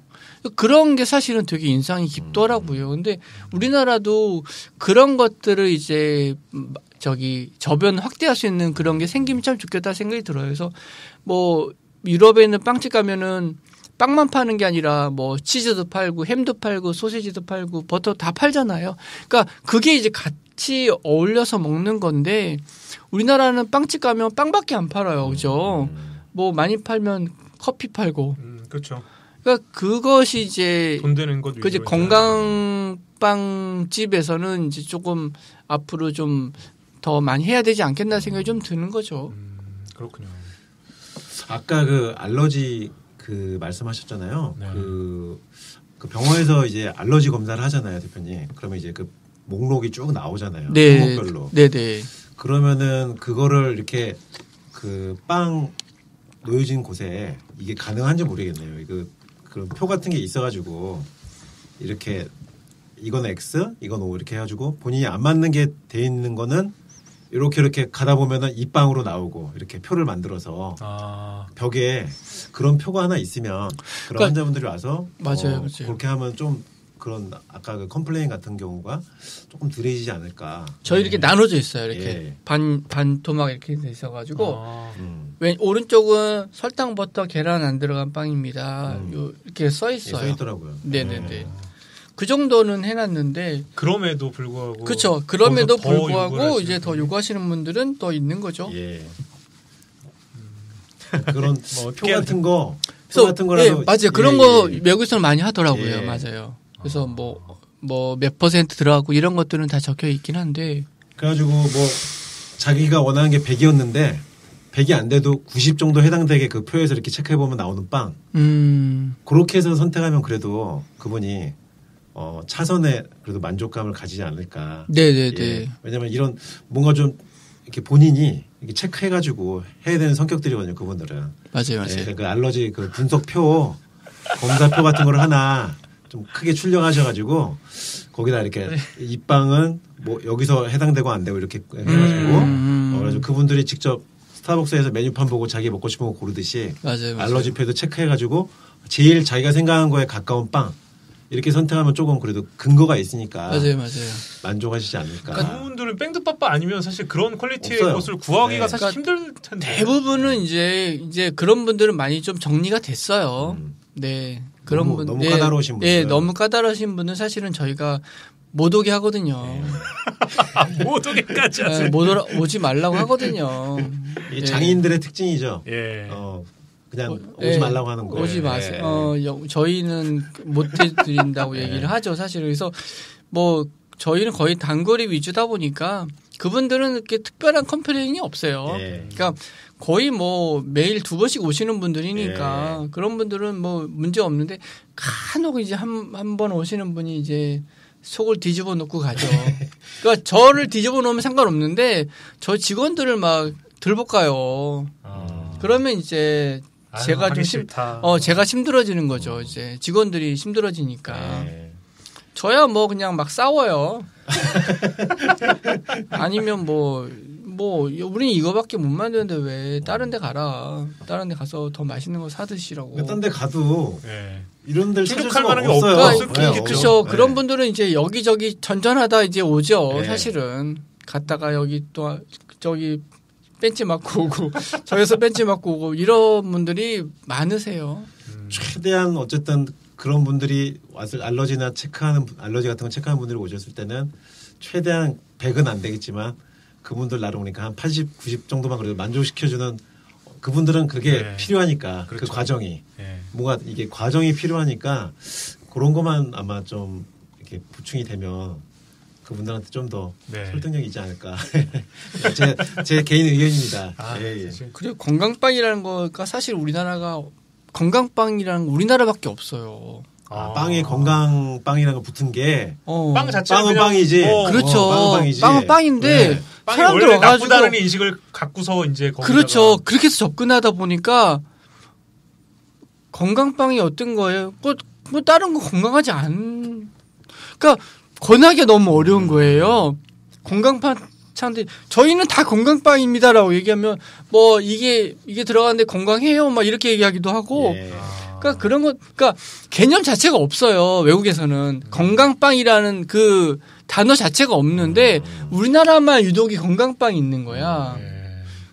Speaker 2: 그런 게 사실은 되게 인상이 깊더라고요. 근데 우리나라도 그런 것들을 이제 저변 확대할 수 있는 그런 게 생기면 참 좋겠다 생각이 들어요. 그래서 뭐 유럽에 있는 빵집 가면은 빵만 파는 게 아니라 뭐 치즈도 팔고 햄도 팔고 소시지도 팔고 버터 다 팔잖아요. 그러니까 그게 이제 같이 어울려서 먹는 건데 우리나라는 빵집 가면 빵밖에 안 팔아요. 그죠? 뭐 많이 팔면 커피 팔고.
Speaker 1: 그렇죠.
Speaker 2: 그러니까 그것이 이제
Speaker 1: 돈 되는 것
Speaker 2: 그 이제 건강빵집에서는 이제 조금 앞으로 좀 더 많이 해야 되지 않겠나 생각이 좀 드는 거죠.
Speaker 1: 그렇군요.
Speaker 3: 아까 그 알러지 그 말씀하셨잖아요.
Speaker 1: 네.
Speaker 3: 그 병원에서 이제 알러지 검사를 하잖아요, 대표님. 그러면 이제 그 목록이 쭉 나오잖아요.
Speaker 2: 네.
Speaker 3: 종목별로.
Speaker 2: 네네.
Speaker 3: 그러면은 그거를 이렇게 그 빵 놓여진 곳에 이게 가능한지 모르겠네요. 이거 그런 표 같은 게 있어가지고 이렇게 이건 X, 이건 O 이렇게 해가지고 본인이 안 맞는 게 돼 있는 거는 이렇게 가다 보면은 이 빵으로 나오고 이렇게 표를 만들어서 벽에 그런 표가 하나 있으면 그런
Speaker 2: 그러니까
Speaker 3: 환자분들이 와서
Speaker 2: 맞아요.
Speaker 3: 그렇게 하면 좀 그런 아까 그 컴플레인 같은 경우가 조금 덜해지지 않을까.
Speaker 2: 저희 이렇게 나눠져 있어요. 이렇게
Speaker 3: 예.
Speaker 2: 반 토막 이렇게 돼 있어가지고 오른쪽은 설탕, 버터, 계란 안 들어간 빵입니다. 이렇게 써 있어요.
Speaker 3: 써 있더라고요.
Speaker 2: 네네네. 그 정도는 해놨는데
Speaker 1: 그럼에도 불구하고
Speaker 2: 그렇죠. 그럼에도 불구하고 이제 더 요구하시는 분들은 더 있는 거죠.
Speaker 3: 예. 그런 표 같은 거,
Speaker 2: 그래서
Speaker 3: 같은 거라도
Speaker 2: 예, 맞아요. 그런 거 외국에서는 많이 하더라고요. 맞아요. 그래서 뭐 몇 퍼센트 들어가고 이런 것들은 다 적혀 있긴 한데.
Speaker 3: 그래가지고 뭐 자기가 원하는 게 100이었는데 100이 안 돼도 90 정도 해당되게 그 표에서 이렇게 체크해 보면 나오는 빵. 그렇게 해서 선택하면 그래도 그분이 차선에 그래도 만족감을 가지지 않을까.
Speaker 2: 네네네.
Speaker 3: 예. 왜냐면 이런 뭔가 좀 이렇게 본인이 이렇게 체크해가지고 해야 되는 성격들이거든요. 그분들은.
Speaker 2: 맞아요.
Speaker 3: 예, 그 알러지 그 분석표, 검사표 같은 거를 하나 좀 크게 출력하셔가지고 거기다 이렇게 이 빵은 뭐 여기서 해당되고 안 되고 이렇게 해가지고 그래서 그분들이 직접 스타벅스에서 메뉴판 보고 자기 먹고 싶은 거 고르듯이
Speaker 2: 맞아요.
Speaker 3: 알러지표도 체크해가지고 제일 자기가 생각한 거에 가까운 빵 이렇게 선택하면 조금 그래도 근거가 있으니까
Speaker 2: 맞아요.
Speaker 3: 만족하시지 않을까.
Speaker 1: 그러니까 그분들은 뺑드빠빠 아니면 사실 그런 퀄리티의
Speaker 3: 없어요.
Speaker 1: 것을 구하기가
Speaker 3: 네.
Speaker 1: 사실 힘들 텐데.
Speaker 2: 대부분은 이제 그런 분들은 많이 좀 정리가 됐어요. 네. 그런 분
Speaker 3: 너무 까다로우신 분들.
Speaker 2: 네, 너무 까다로우신 분은 사실은 저희가 못 오게 하거든요.
Speaker 1: 못 오게까지 하세요.
Speaker 2: 오지 말라고 하거든요.
Speaker 3: 이게 장인들의 특징이죠.
Speaker 1: 예.
Speaker 3: 그냥 오지 말라고 하는 거.
Speaker 2: 오지 마세요. 저희는 못 해드린다고 얘기를 하죠, 사실. 그래서 뭐 저희는 거의 단거리 위주다 보니까 그분들은 이렇게 특별한 컴플레인이 없어요. 그러니까 거의 뭐 매일 2번씩 오시는 분들이니까 그런 분들은 뭐 문제 없는데 간혹 이제 한 번 오시는 분이 이제 속을 뒤집어 놓고 가죠. 그러니까 저를 뒤집어 놓으면 상관없는데 저 직원들을 막 들볶아요. 그러면 이제 제가 좀 제가 힘들어지는 거죠. 이제 직원들이 힘들어지니까. 저야 뭐 그냥 막 싸워요. 아니면 뭐 우린 이거밖에 못 만드는데 왜 다른 데 가라. 다른 데 가서 더 맛있는 거 사 드시라고.
Speaker 3: 딴 데 가도 이런 데를 찾을 수가
Speaker 1: 만한 게
Speaker 3: 없어요.
Speaker 2: 그렇죠. 그런 분들은 이제 여기저기 전전하다 이제 오죠. 사실은 갔다가 여기 또 저기 벤치 맞고 오고 저기서 벤치 맞고 오고 이런 분들이 많으세요.
Speaker 3: 최대한 어쨌든 그런 분들이 와서 알러지 같은 거 체크하는 분들이 오셨을 때는 최대한 100은 안 되겠지만 그분들 나름 오니까 한 80, 90 정도만 그래도 만족시켜주는 그분들은 그게
Speaker 1: 네.
Speaker 3: 필요하니까
Speaker 1: 그렇죠.
Speaker 3: 그 과정이
Speaker 1: 네.
Speaker 3: 뭔가 이게 과정이 필요하니까 그런 것만 아마 좀 이렇게 보충이 되면 그분들한테 좀 더
Speaker 1: 네.
Speaker 3: 설득력이 있지 않을까. 제 개인 의견입니다. 예.
Speaker 2: 그리고 건강빵이라는 거가 사실 우리나라가 건강빵이라는 거 우리나라밖에 없어요.
Speaker 3: 빵에 건강빵이라는 거 붙은 게
Speaker 1: 빵 자체가
Speaker 3: 빵은 빵이지.
Speaker 2: 그렇죠.
Speaker 3: 빵은 빵이지.
Speaker 2: 빵은 빵인데
Speaker 1: 네. 빵이
Speaker 2: 사람들
Speaker 1: 원래
Speaker 2: 와가지고
Speaker 1: 나쁘다는 인식을 갖고서 이제
Speaker 2: 그렇죠. 그렇게 해서 접근하다 보니까 건강빵이 어떤 거예요? 뭐 다른 거 건강하지 않. 그러니까 권하기 너무 어려운 거예요. 건강빵 차인데 저희는 다 건강빵입니다라고 얘기하면 뭐 이게 들어가는데 건강해요, 막 이렇게 얘기하기도 하고.
Speaker 3: 예.
Speaker 2: 그러니까 그런 거, 그러니까 개념 자체가 없어요. 외국에서는 건강빵이라는 그 단어 자체가 없는데 우리나라만 유독이 건강빵이 있는 거야.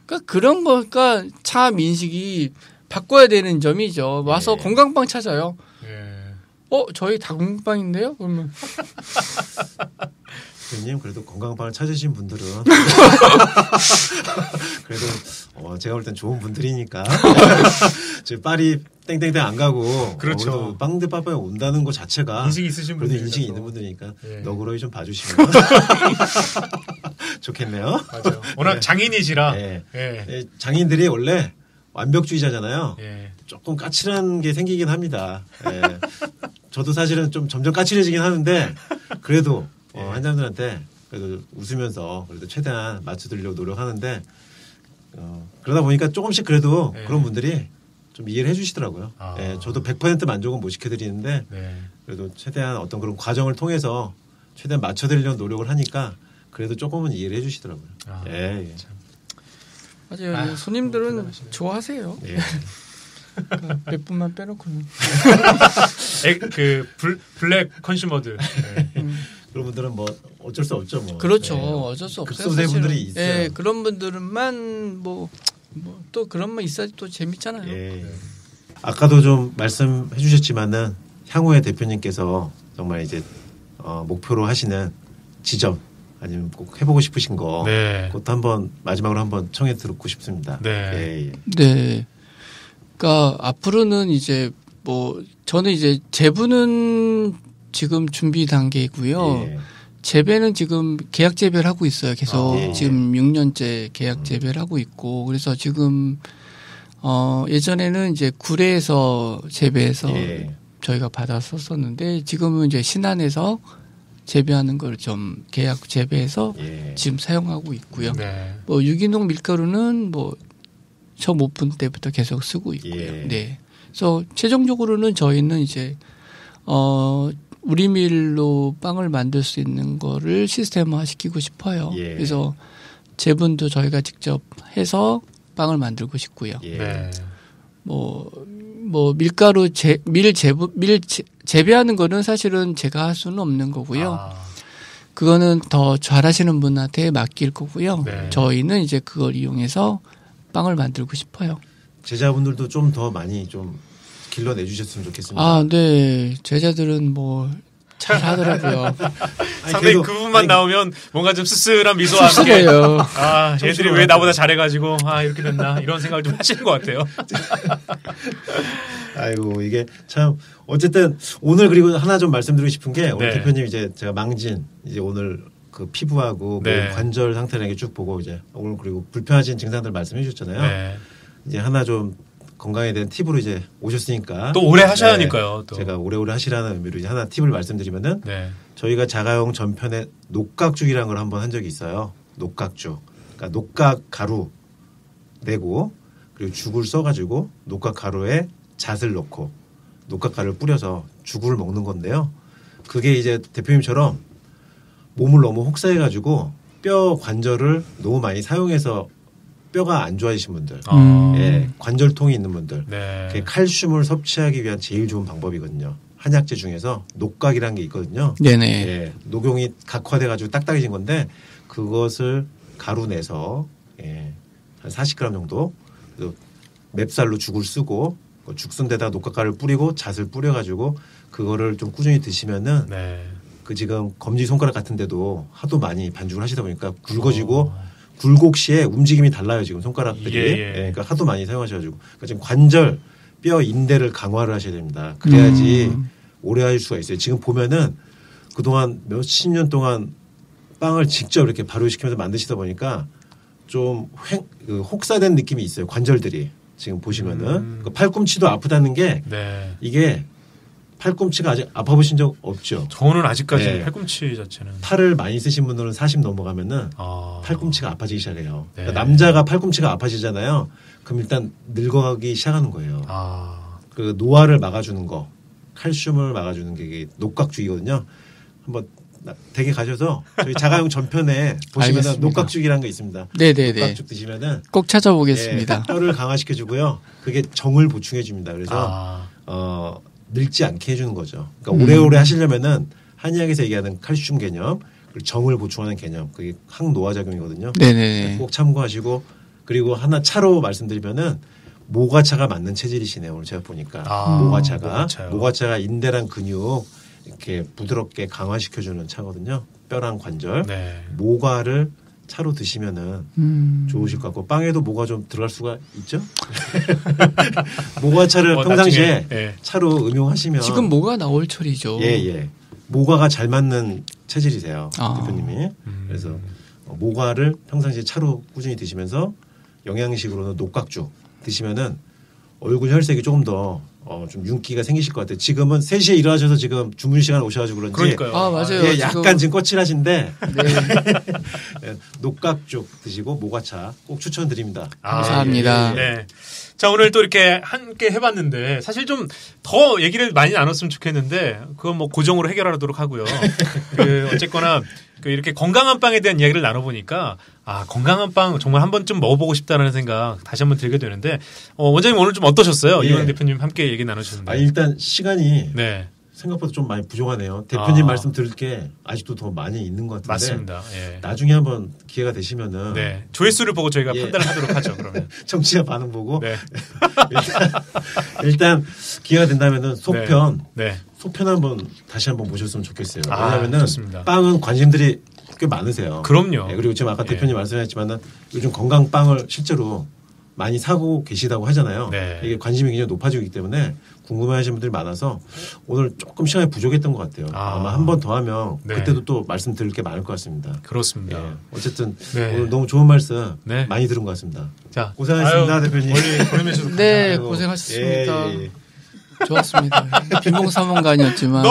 Speaker 2: 그러니까 그런 거가 참 인식이 바꿔야 되는 점이죠. 와서 건강빵 찾아요. 저희 다 건강빵인데요? 그러면
Speaker 3: 대표님 그래도 건강빵을 찾으신 분들은 그래도 제가 볼 땐 좋은 분들이니까 저 파리 땡땡땡 안 가고
Speaker 1: 그렇죠.
Speaker 3: 빵드빠빠에 온다는 것 자체가
Speaker 1: 인식이 있으신 분들
Speaker 3: 그래도 인식이 있는 분들이니까
Speaker 1: 예.
Speaker 3: 너그러이 좀 봐주시면 좋겠네요.
Speaker 1: 맞아요. 워낙
Speaker 3: 네.
Speaker 1: 장인이시라.
Speaker 3: 예.
Speaker 1: 예.
Speaker 3: 장인들이 원래 완벽주의자잖아요.
Speaker 1: 예.
Speaker 3: 조금 까칠한 게 생기긴 합니다. 예. 저도 사실은 좀 점점 까칠해지긴 하는데 그래도 환자분들한테 그래도 웃으면서 그래도 최대한 맞춰드리려고 노력하는데 그러다 보니까 조금씩 그래도 그런 분들이 좀 이해를 해주시더라고요. 예, 저도 100% 만족은 못 시켜드리는데 그래도 최대한 어떤 그런 과정을 통해서 최대한 맞춰드리려는 노력을 하니까 그래도 조금은 이해를 해주시더라고요. 예.
Speaker 2: 맞아요. 손님들은 좋아하세요.
Speaker 3: 예.
Speaker 2: 그러니까 몇 분만 빼놓고는.
Speaker 1: 블랙 컨슈머들.
Speaker 3: 그런 분들은 뭐 어쩔 수 없죠. 뭐.
Speaker 2: 그렇죠. 어쩔 수 없어요.
Speaker 3: 급소세 분들이 있어요.
Speaker 2: 예, 그런 분들만 뭐 또 그런 분 있어야지 또 재밌잖아요.
Speaker 3: 예. 아까도 좀 말씀해 주셨지만은 향후에 대표님께서 정말 이제 목표로 하시는 지점 아니면 꼭 해보고 싶으신 거 그것도 한번 마지막으로 한번 청해 듣고 싶습니다.
Speaker 2: 네. 그러니까 앞으로는 이제 뭐 저는 이제 재부는 지금 준비 단계이고요.
Speaker 3: 예.
Speaker 2: 재배는 지금 계약 재배를 하고 있어요. 계속 지금 6년째 계약 재배를 하고 있고 그래서 지금 예전에는 이제 구례에서 재배해서 저희가 받았었었는데 지금은 이제 신안에서 재배하는 걸 좀 계약 재배해서 지금 사용하고 있고요. 뭐 유기농 밀가루는 뭐 처음 오픈 때부터 계속 쓰고 있고요. 네. 그래서 최종적으로는 저희는 이제 우리 밀로 빵을 만들 수 있는 거를 시스템화 시키고 싶어요. 그래서 재분도 저희가 직접 해서 빵을 만들고 싶고요. 뭐 밀가루 재배하는 거는 사실은 제가 할 수는 없는 거고요. 그거는 더 잘하시는 분한테 맡길 거고요. 저희는 이제 그걸 이용해서 빵을 만들고 싶어요.
Speaker 3: 제자분들도 좀 더 많이 좀 길러내 주셨으면 좋겠습니다.
Speaker 2: 네. 제자들은 뭐 잘 하더라고요.
Speaker 1: 상당히 그분만 나오면 뭔가 좀 씁쓸한 미소와 함께 얘들이 왜 나보다 잘해가지고 이렇게 됐나 이런 생각을 좀 하시는 것 같아요.
Speaker 3: 아이고 이게 참 어쨌든 오늘 그리고 하나 좀 말씀드리고 싶은 게 오늘 대표님 이제 제가 망진 이제 오늘 그 피부하고 몸 관절 상태를 이렇게 쭉 보고 이제 오늘 그리고 불편하신 증상들 말씀해 주셨잖아요. 이제 하나 좀 건강에 대한 팁으로 이제 오셨으니까
Speaker 1: 또 오래 하셔야 하니까요. 또.
Speaker 3: 제가 오래오래 하시라는 의미로 이제 하나 팁을 말씀드리면은 저희가 자가용 전편에 녹각죽이라는 걸 한번 한 적이 있어요. 녹각죽. 그러니까 녹각 가루 내고 그리고 죽을 써가지고 녹각 가루에 잣을 넣고 녹각 가루를 뿌려서 죽을 먹는 건데요. 그게 이제 대표님처럼 몸을 너무 혹사해가지고 뼈 관절을 너무 많이 사용해서 뼈가 안 좋아지신 분들, 관절통이 있는 분들, 칼슘을 섭취하기 위한 제일 좋은 방법이거든요. 한약재 중에서 녹각이라는 게 있거든요. 녹용이 각화돼가지고 딱딱해진 건데 그것을 가루 내서 한 40g 정도 맵쌀로 죽을 쓰고 죽순 데다가 녹각가루를 뿌리고 잣을 뿌려가지고 그거를 좀 꾸준히 드시면은 그 지금 검지 손가락 같은데도 하도 많이 반죽을 하시다 보니까 굵어지고 굴곡 시에 움직임이 달라요 지금 손가락들이. 예, 그러니까 하도 많이 사용하셔가지고 그러니까 지금 관절, 뼈, 인대를 강화를 하셔야 됩니다. 그래야지 오래 하실 수가 있어요. 지금 보면은 그동안 몇십 년 동안 빵을 직접 이렇게 발효시키면서 만드시다 보니까 좀 혹사된 느낌이 있어요. 관절들이 지금 보시면은 그 팔꿈치도 아프다는 게 네. 이게 팔꿈치가 아직 아파보신 적 없죠?
Speaker 1: 저는 아직까지 네. 팔꿈치 자체는
Speaker 3: 팔을 많이 쓰신 분들은 40 넘어가면은 팔꿈치가 아파지기 시작해요. 네. 그러니까 남자가 팔꿈치가 아파지잖아요. 그럼 일단 늙어가기 시작하는 거예요. 그 노화를 막아주는 거, 칼슘을 막아주는 게 녹각죽이거든요. 한번 댁에 가셔서 저희 자가용 전편에 보시면은 녹각죽이라는 거 있습니다.
Speaker 2: 네네네.
Speaker 3: 녹각죽 드시면은
Speaker 2: 꼭 찾아보겠습니다.
Speaker 3: 네, 뼈를 강화시켜주고요. 그게 정을 보충해줍니다. 그래서 늙지 않게 해주는 거죠. 그러니까 오래오래 하시려면은 한의학에서 얘기하는 칼슘 개념, 그리고 정을 보충하는 개념, 그게 항노화 작용이거든요.
Speaker 2: 네네.
Speaker 3: 꼭 참고하시고 그리고 하나 차로 말씀드리면은 모과차가 맞는 체질이시네요. 오늘 제가 보니까 모과차가 인대랑 근육 이렇게 부드럽게 강화시켜주는 차거든요. 뼈랑 관절. 네. 모과를 차로 드시면은 좋으실 것 같고 빵에도 모과 좀 들어갈 수가 있죠. 모과차를 평상시에 네. 차로 음용하시면
Speaker 2: 지금 모과 나올 철이죠.
Speaker 3: 예. 모과가 잘 맞는 체질이세요. 대표님이. 그래서 모과를 평상시에 차로 꾸준히 드시면서 영양식으로는 녹각죽 드시면은 얼굴 혈색이 조금 더 좀 윤기가 생기실 것 같아요. 지금은 3시에 일어나셔서 지금 주문 시간 오셔가지고 그런지.
Speaker 2: 그러니까요. 맞아요.
Speaker 3: 예, 약간 지금 거칠하신데. 네. 녹각죽 드시고 모과차 꼭 추천드립니다.
Speaker 2: 감사합니다.
Speaker 1: 네. 자, 오늘 또 이렇게 함께 해봤는데 사실 좀 더 얘기를 많이 나눴으면 좋겠는데 그건 뭐 고정으로 해결하도록 하고요. 어쨌거나 이렇게 건강한 빵에 대한 이야기를 나눠보니까 건강한 빵 정말 한 번쯤 먹어보고 싶다라는 생각 다시 한번 들게 되는데 원장님 오늘 좀 어떠셨어요? 이호영 대표님 함께 얘기 나누셨는데.
Speaker 3: 일단 시간이 네. 생각보다 좀 많이 부족하네요. 대표님 말씀 들을 게 아직도 더 많이 있는 것 같은데.
Speaker 1: 맞습니다. 예.
Speaker 3: 나중에 한번 기회가 되시면은.
Speaker 1: 네. 조회수를 보고 저희가 판단을 하도록 하죠. 그러면.
Speaker 3: 청취자 반응 보고. 네. 일단 기회가 된다면은 속편. 네. 속편 한번 다시 한번 모셨으면 좋겠어요. 왜냐하면은 빵은 관심들이 꽤 많으세요.
Speaker 1: 그럼요.
Speaker 3: 네. 그리고 지금 아까 대표님 말씀하셨지만은 요즘 건강 빵을 실제로 많이 사고 계시다고 하잖아요. 네. 이게 관심이 굉장히 높아지고 있기 때문에 궁금해하시는 분들이 많아서 오늘 조금 시간이 부족했던 것 같아요. 아마 한 번 더 하면 네. 그때도 또 말씀드릴 게 많을 것 같습니다.
Speaker 1: 그렇습니다.
Speaker 3: 네. 어쨌든 오늘 너무 좋은 말씀 많이 들은 것 같습니다.
Speaker 1: 자,
Speaker 3: 고생하셨습니다, 대표님.
Speaker 1: 보내주셔서
Speaker 2: 네, 고생하셨습니다. 예. 좋았습니다. 빈봉사몽간이었지만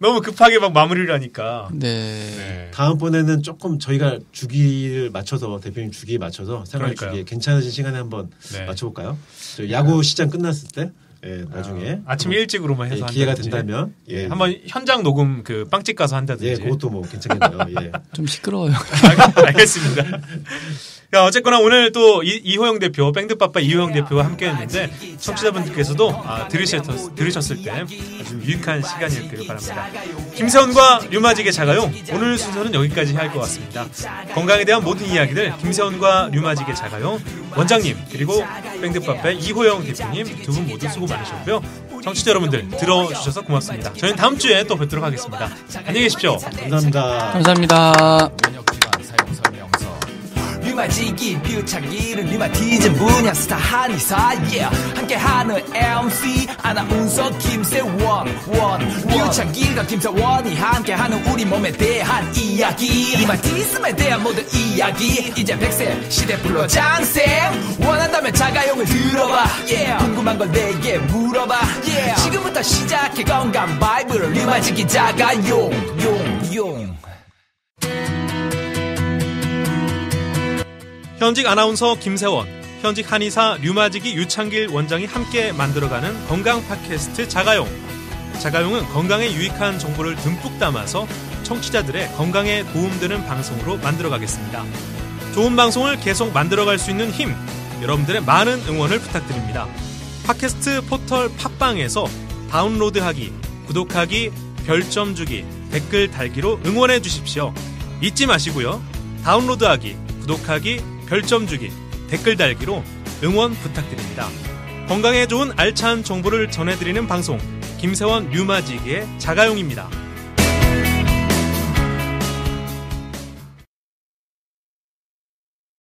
Speaker 1: 너무 급하게 막 마무리를 하니까.
Speaker 2: 네.
Speaker 3: 다음번에는 조금 저희가 주기를 맞춰서 대표님 주기에 맞춰서 생활 주기에 괜찮으신 시간에 한번 맞춰볼까요? 야구 시장 끝났을 때. 예, 나중에
Speaker 1: 아침 일찍으로만 해서
Speaker 3: 기회가 된다면
Speaker 1: 한번 현장 녹음 그 빵집 가서 한다든지.
Speaker 3: 그것도 뭐 괜찮겠네요.
Speaker 2: 좀 시끄러워요.
Speaker 1: 알겠습니다. 야, 어쨌거나 오늘 또 이호영 대표, 밴드빠빠 이호영 대표와 함께했는데 청취자분들께서도 들으셨을 때 아주 유익한 시간이었기를 바랍니다. 김세원과 류마직의 자가용 오늘 순서는 여기까지 할 것 같습니다. 건강에 대한 모든 이야기들 김세원과 류마직의 자가용 원장님 그리고 밴드빠빠의 이호영 대표님 두 분 모두 수고 많으셨고요. 청취자 여러분들 들어주셔서 고맙습니다. 저희는 다음 주에 또 뵙도록 하겠습니다. 안녕히 계십시오.
Speaker 3: 감사합니다.
Speaker 2: 감사합니다.
Speaker 4: 류마지기 뷰차기는 류마티즘 분야 스타 한의사 함께하는 MC 아나운서 김세원 뷰차기가 김세원이 함께하는 우리 몸에 대한 이야기 류마티즘에 대한 모든 이야기 이제 100세 시대 불러 장생 원한다면 자가용을 들어봐 궁금한 걸 내게 물어봐 지금부터 시작해 건강 바이브를 류마지기 자가용
Speaker 1: 현직 아나운서 김세원, 현직 한의사 류마지기 유창길 원장이 함께 만들어가는 건강 팟캐스트 자가용. 자가용은 건강에 유익한 정보를 듬뿍 담아서 청취자들의 건강에 도움되는 방송으로 만들어가겠습니다. 좋은 방송을 계속 만들어갈 수 있는 힘, 여러분들의 많은 응원을 부탁드립니다. 팟캐스트 포털 팟빵에서 다운로드하기, 구독하기, 별점 주기, 댓글 달기로 응원해 주십시오. 잊지 마시고요. 다운로드하기, 구독하기, 별점 주기, 댓글 달기로 응원 부탁드립니다. 건강에 좋은 알찬 정보를 전해드리는 방송 김세원 류마지기의 자가용입니다.